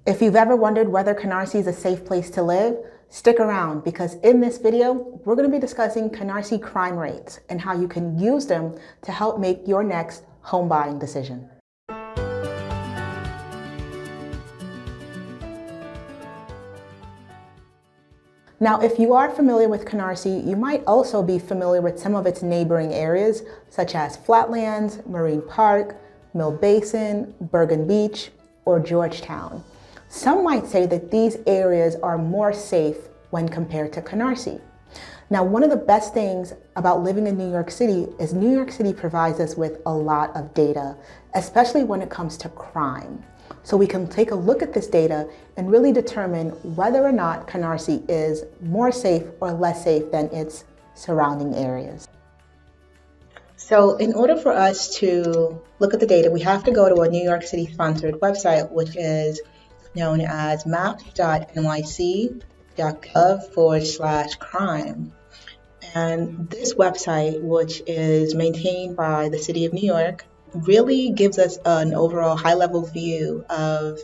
If you've ever wondered whether Canarsie is a safe place to live, stick around because in this video, we're going to be discussing Canarsie crime rates and how you can use them to help make your next home buying decision. Now, if you are familiar with Canarsie, you might also be familiar with some of its neighboring areas, such as Flatlands, Marine Park, Mill Basin, Bergen Beach, or Georgetown. Some might say that these areas are more safe when compared to Canarsie. Now, one of the best things about living in New York City is New York City provides us with a lot of data, especially when it comes to crime. So we can take a look at this data and really determine whether or not Canarsie is more safe or less safe than its surrounding areas. So in order for us to look at the data, we have to go to a New York City sponsored website, which is known as maps.nyc.gov/crime. And this website, which is maintained by the City of New York, really gives us an overall high-level view of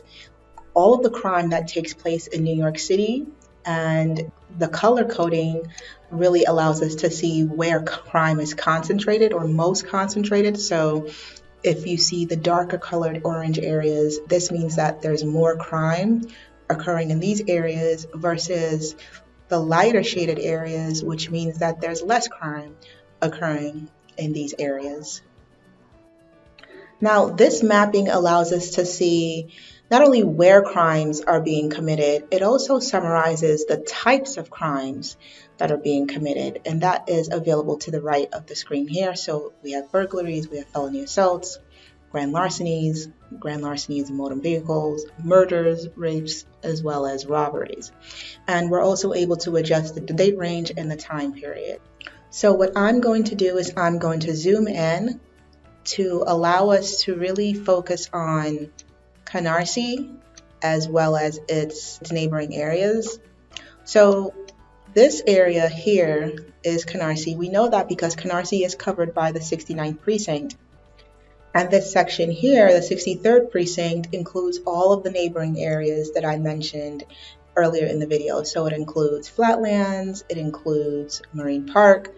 all of the crime that takes place in New York City, and the color coding really allows us to see where crime is concentrated or most concentrated. So if you see the darker colored orange areas, this means that there's more crime occurring in these areas versus the lighter shaded areas, which means that there's less crime occurring in these areas. Now, this mapping allows us to see not only where crimes are being committed, it also summarizes the types of crimes that are being committed, and that is available to the right of the screen here. So we have burglaries, we have felony assaults, grand larcenies in motor vehicles, murders, rapes, as well as robberies. And we're also able to adjust the date range and the time period. So what I'm going to do is I'm going to zoom in to allow us to really focus on Canarsie as well as its neighboring areas. So this area here is Canarsie. We know that because Canarsie is covered by the 69th precinct. And this section here, the 63rd precinct, includes all of the neighboring areas that I mentioned earlier in the video. So it includes Flatlands, it includes Marine Park,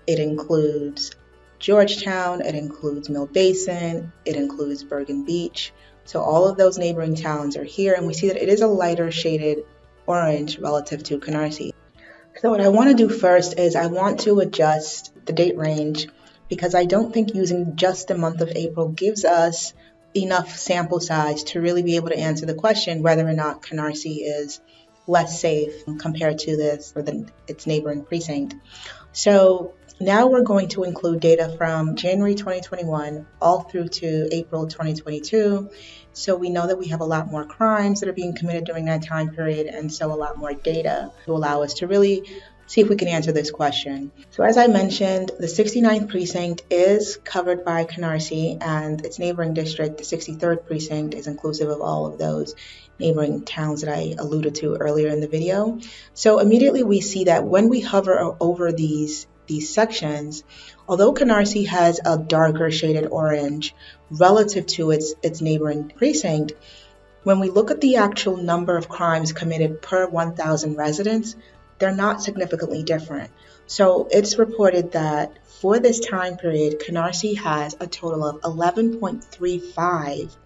it includes Georgetown, it includes Mill Basin, it includes Bergen Beach. So all of those neighboring towns are here, and we see that it is a lighter shaded orange relative to Canarsie. So what I want to do first is I want to adjust the date range because I don't think using just the month of April gives us enough sample size to really be able to answer the question whether or not Canarsie is less safe compared to this or its neighboring precinct. So now we're going to include data from January 2021 all through to April 2022. So we know that we have a lot more crimes that are being committed during that time period, and so a lot more data to allow us to really see if we can answer this question. So as I mentioned, the 69th precinct is covered by Canarsie, and its neighboring district, the 63rd precinct, is inclusive of all of those neighboring towns that I alluded to earlier in the video. So immediately we see that when we hover over these sections, although Canarsie has a darker shaded orange relative to its neighboring precinct, when we look at the actual number of crimes committed per 1,000 residents, they're not significantly different. So it's reported that for this time period, Canarsie has a total of 11.35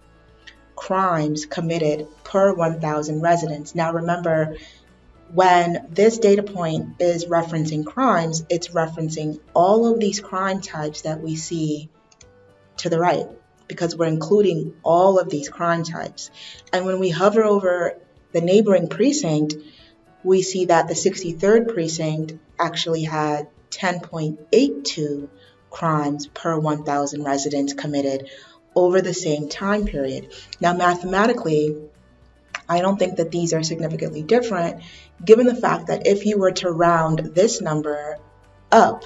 crimes committed per 1,000 residents. Now remember, when this data point is referencing crimes, it's referencing all of these crime types that we see to the right, because we're including all of these crime types. And when we hover over the neighboring precinct, we see that the 63rd precinct actually had 10.82 crimes per 1,000 residents committed over the same time period. Now, mathematically, I don't think that these are significantly different, given the fact that if you were to round this number up,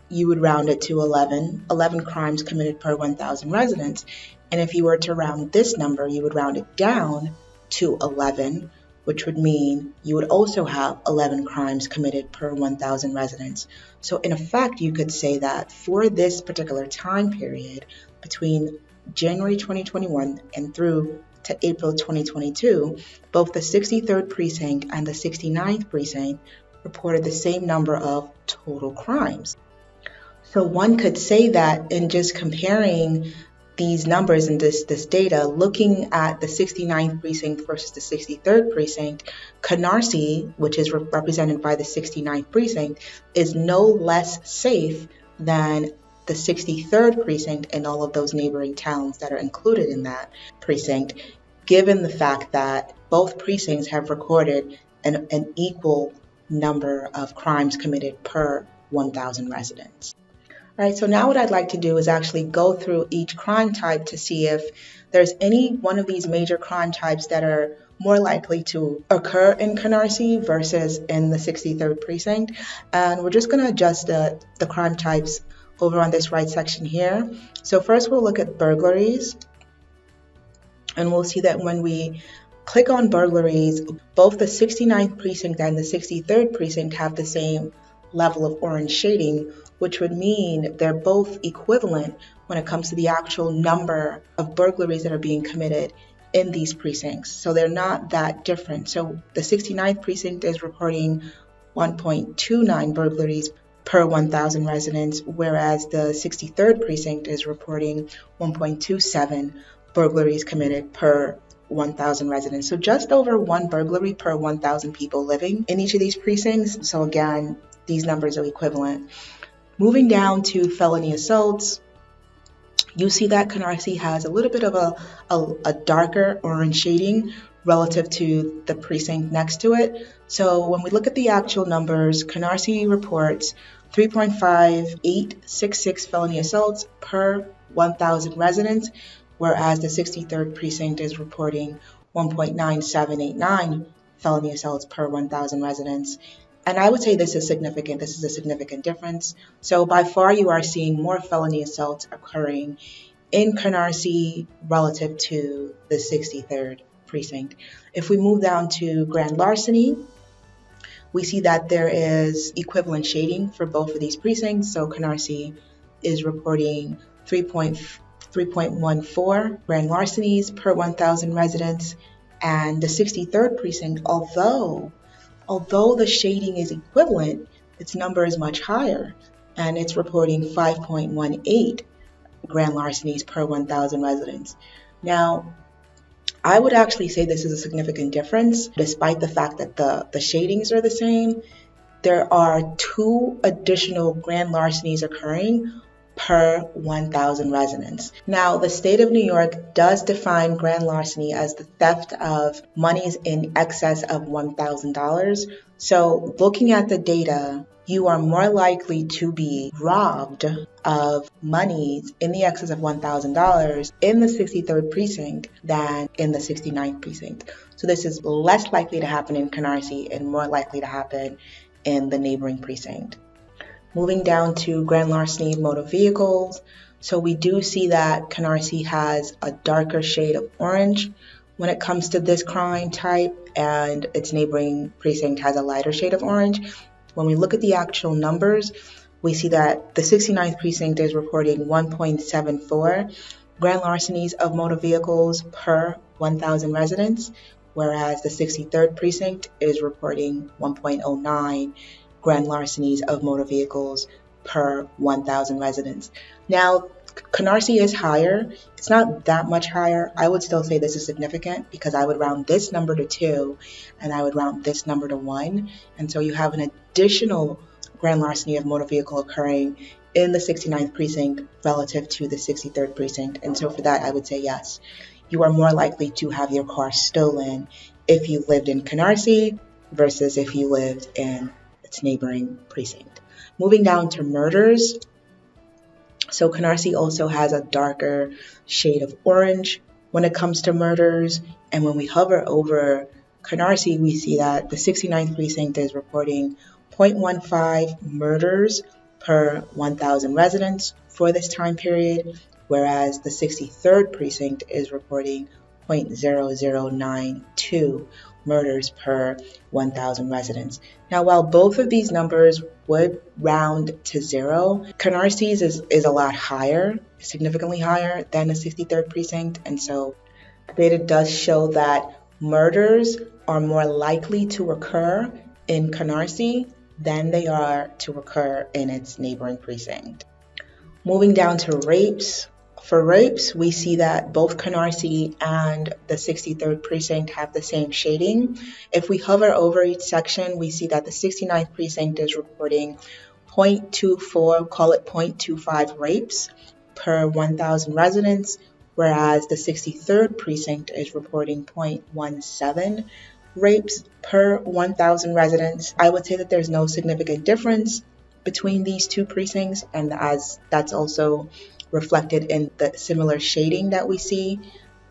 you would round it to 11 crimes committed per 1,000 residents. And if you were to round this number, you would round it down to 11, which would mean you would also have 11 crimes committed per 1,000 residents. So in effect, you could say that for this particular time period, between January 2021 and through to April 2022, both the 63rd Precinct and the 69th Precinct reported the same number of total crimes. So one could say that in just comparing these numbers and this data, looking at the 69th Precinct versus the 63rd Precinct, Canarsie, which is represented by the 69th Precinct, is no less safe than the 63rd Precinct and all of those neighboring towns that are included in that precinct, given the fact that both precincts have recorded an equal number of crimes committed per 1,000 residents. All right, so now what I'd like to do is actually go through each crime type to see if there's any one of these major crime types that are more likely to occur in Canarsie versus in the 63rd Precinct. And we're just going to adjust the crime types over on this right section here. So first we'll look at burglaries. And we'll see that when we click on burglaries, both the 69th Precinct and the 63rd Precinct have the same level of orange shading, which would mean they're both equivalent when it comes to the actual number of burglaries that are being committed in these precincts. So they're not that different. So the 69th Precinct is reporting 1.29 burglaries per 1,000 residents, whereas the 63rd Precinct is reporting 1.27 burglaries committed per 1,000 residents. So just over one burglary per 1,000 people living in each of these precincts. So again, these numbers are equivalent. Moving down to felony assaults, you see that Canarsie has a little bit of a darker orange shading relative to the precinct next to it. So when we look at the actual numbers, Canarsie reports 3.5866 felony assaults per 1,000 residents, whereas the 63rd Precinct is reporting 1.9789 felony assaults per 1,000 residents. And I would say this is significant. This is a significant difference. So by far, you are seeing more felony assaults occurring in Canarsie relative to the 63rd Precinct. If we move down to grand larceny, we see that there is equivalent shading for both of these precincts. So Canarsie is reporting 3.14 grand larcenies per 1,000 residents, and the 63rd Precinct, although the shading is equivalent, its number is much higher, and it's reporting 5.18 grand larcenies per 1,000 residents. Now, I would actually say this is a significant difference, despite the fact that the shadings are the same. There are 2 additional grand larcenies occurring per 1,000 residents. Now, the state of New York does define grand larceny as the theft of monies in excess of $1,000. So looking at the data, you are more likely to be robbed of monies in the excess of $1,000 in the 63rd Precinct than in the 69th Precinct. So this is less likely to happen in Canarsie and more likely to happen in the neighboring precinct. Moving down to grand larceny of motor vehicles. So we do see that Canarsie has a darker shade of orange when it comes to this crime type, and its neighboring precinct has a lighter shade of orange. When we look at the actual numbers, we see that the 69th Precinct is reporting 1.74 grand larcenies of motor vehicles per 1,000 residents, whereas the 63rd Precinct is reporting 1.09 grand larcenies of motor vehicles per 1,000 residents. Now, Canarsie is higher. It's not that much higher. I would still say this is significant because I would round this number to 2 and I would round this number to 1. And so you have an additional grand larceny of motor vehicle occurring in the 69th Precinct relative to the 63rd Precinct. And so for that, I would say yes. You are more likely to have your car stolen if you lived in Canarsie versus if you lived in its neighboring precinct. Moving down to murders. So Canarsie also has a darker shade of orange when it comes to murders. And when we hover over Canarsie, we see that the 69th Precinct is reporting 0.15 murders per 1,000 residents for this time period, whereas the 63rd Precinct is reporting 0.0092 murders per 1,000 residents. Now, while both of these numbers would round to 0, Canarsie is a lot higher, significantly higher than the 63rd Precinct, and so Data does show that murders are more likely to occur in Canarsie than they are to occur in its neighboring precinct. Moving down to rapes. For rapes, we see that both Canarsie and the 63rd precinct have the same shading. If we hover over each section, we see that the 69th precinct is reporting 0.24, call it 0.25 rapes per 1,000 residents, whereas the 63rd precinct is reporting 0.17 rapes per 1,000 residents. I would say that there's no significant difference between these two precincts, and as that's also reflected in the similar shading that we see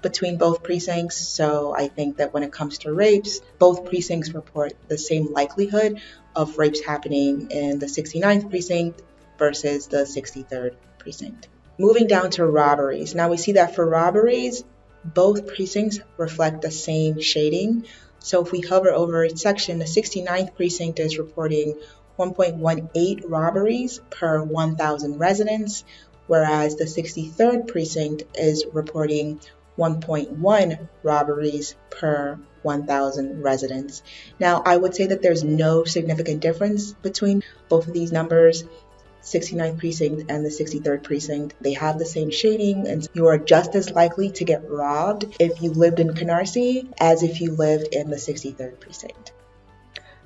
between both precincts. So I think that when it comes to rapes, both precincts report the same likelihood of rapes happening in the 69th precinct versus the 63rd precinct. Moving down to robberies. Now we see that for robberies, both precincts reflect the same shading. So if we hover over each section, the 69th precinct is reporting 1.18 robberies per 1,000 residents, whereas the 63rd precinct is reporting 1.1 robberies per 1,000 residents. Now, I would say that there's no significant difference between both of these numbers. 69th precinct and the 63rd precinct, they have the same shading, and you are just as likely to get robbed if you lived in Canarsie as if you lived in the 63rd precinct.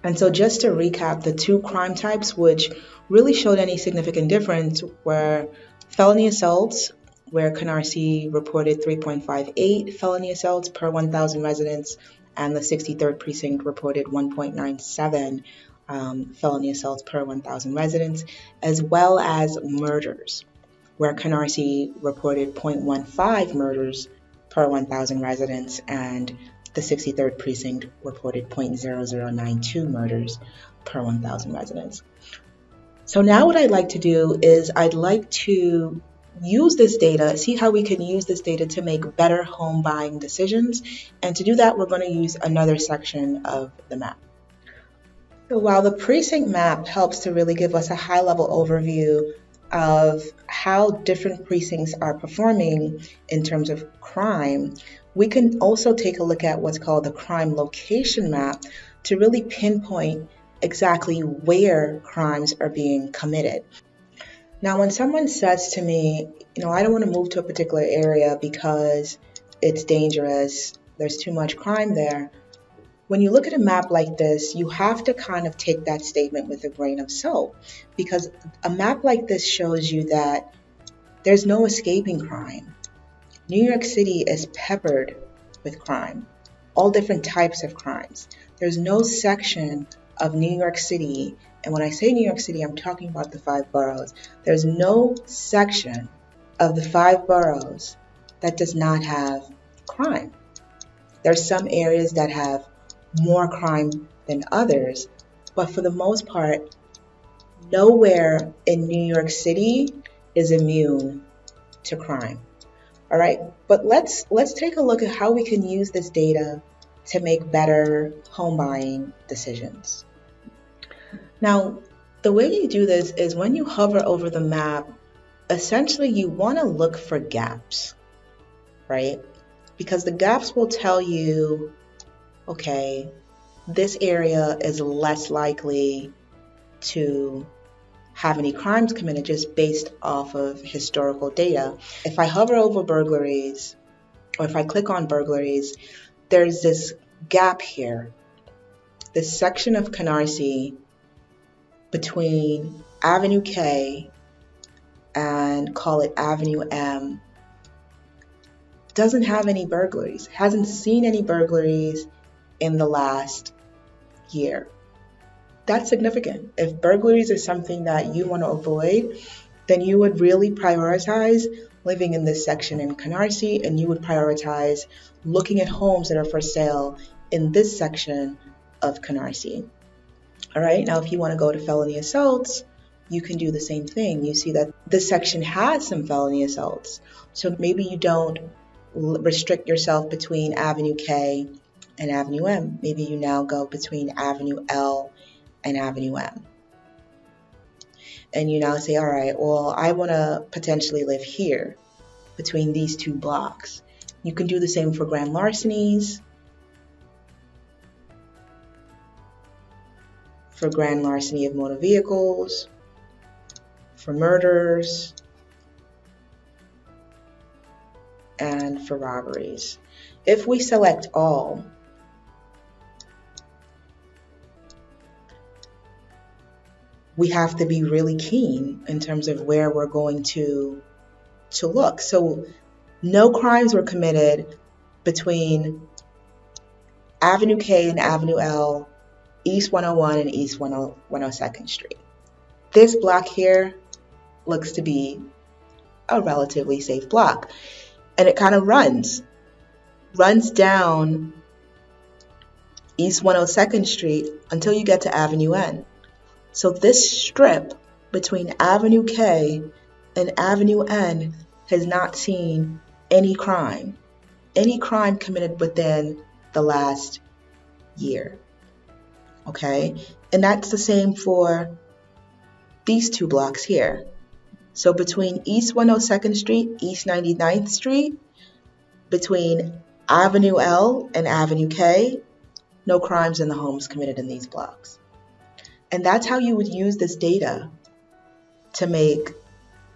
And so just to recap, the two crime types which really showed any significant difference were felony assaults, where Canarsie reported 3.58 felony assaults per 1,000 residents, and the 63rd precinct reported 1.97 felony assaults per 1,000 residents, as well as murders, where Canarsie reported 0.15 murders per 1,000 residents, and the 63rd precinct reported 0.0092 murders per 1,000 residents. So now what I'd like to do is I'd like to use this data, see how we can use this data to make better home buying decisions. And to do that, we're going to use another section of the map. So while the precinct map helps to really give us a high-level overview of how different precincts are performing in terms of crime, we can also take a look at what's called the crime location map to really pinpoint exactly where crimes are being committed. Now, when someone says to me, I don't want to move to a particular area because it's dangerous, there's too much crime there, when you look at a map like this, you have to kind of take that statement with a grain of salt, because a map like this shows you that there's no escaping crime. New York City is peppered with crime, all different types of crimes. There's no section of New York City, and when I say New York City, I'm talking about the 5 boroughs. There's no section of the 5 boroughs that does not have crime. There's some areas that have more crime than others, but for the most part, nowhere in New York City is immune to crime. All right, but let's take a look at how we can use this data to make better home buying decisions. Now, the way you do this is when you hover over the map, essentially you want to look for gaps, right? Because the gaps will tell you, okay, this area is less likely to have any crimes committed just based off of historical data. If I hover over burglaries, or if I click on burglaries, there's this gap here, this section of Canarsie between Avenue K and call it Avenue M, doesn't have any burglaries, hasn't seen any burglaries in the last year. That's significant. If burglaries are something that you want to avoid, then you would really prioritize living in this section in Canarsie, and you would prioritize looking at homes that are for sale in this section of Canarsie. All right, now if you want to go to felony assaults, you can do the same thing. You see that this section has some felony assaults. So maybe you don't restrict yourself between Avenue K and Avenue M. Maybe you now go between Avenue L and Avenue M. And you now say, all right, well, I want to potentially live here between these two blocks. You can do the same for grand larcenies, for grand larceny of motor vehicles, for murders, and for robberies. If we select all, we have to be really keen in terms of where we're going to look. So no crimes were committed between Avenue K and Avenue L, East 101 and East 102nd Street. This block here looks to be a relatively safe block. And it kind of runs down East 102nd Street until you get to Avenue N. So this strip between Avenue K and Avenue N has not seen any crime committed within the last year. Okay? And that's the same for these two blocks here. So between East 102nd Street, East 99th Street, between Avenue L and Avenue K, no crimes in the homes committed in these blocks. And that's how you would use this data to make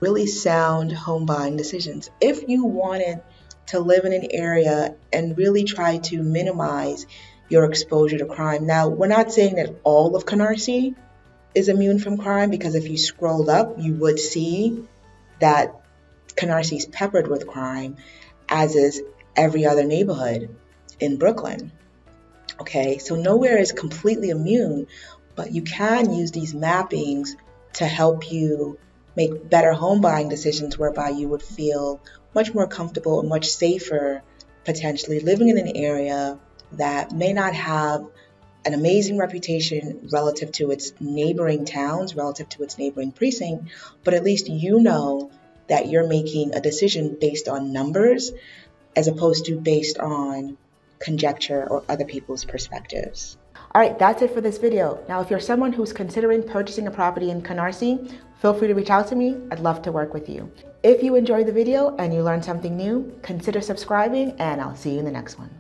really sound home buying decisions. If you wanted to live in an area and really try to minimize your exposure to crime. Now, we're not saying that all of Canarsie is immune from crime, because if you scrolled up, you would see that Canarsie is peppered with crime, as is every other neighborhood in Brooklyn. Okay, so nowhere is completely immune, but you can use these mappings to help you make better home buying decisions, whereby you would feel much more comfortable and much safer potentially living in an area that may not have an amazing reputation relative to its neighboring towns, relative to its neighboring precinct, but at least you know that you're making a decision based on numbers as opposed to based on conjecture or other people's perspectives. All right, that's it for this video. Now, if you're someone who's considering purchasing a property in Canarsie, feel free to reach out to me. I'd love to work with you. If you enjoyed the video and you learned something new, consider subscribing, and I'll see you in the next one.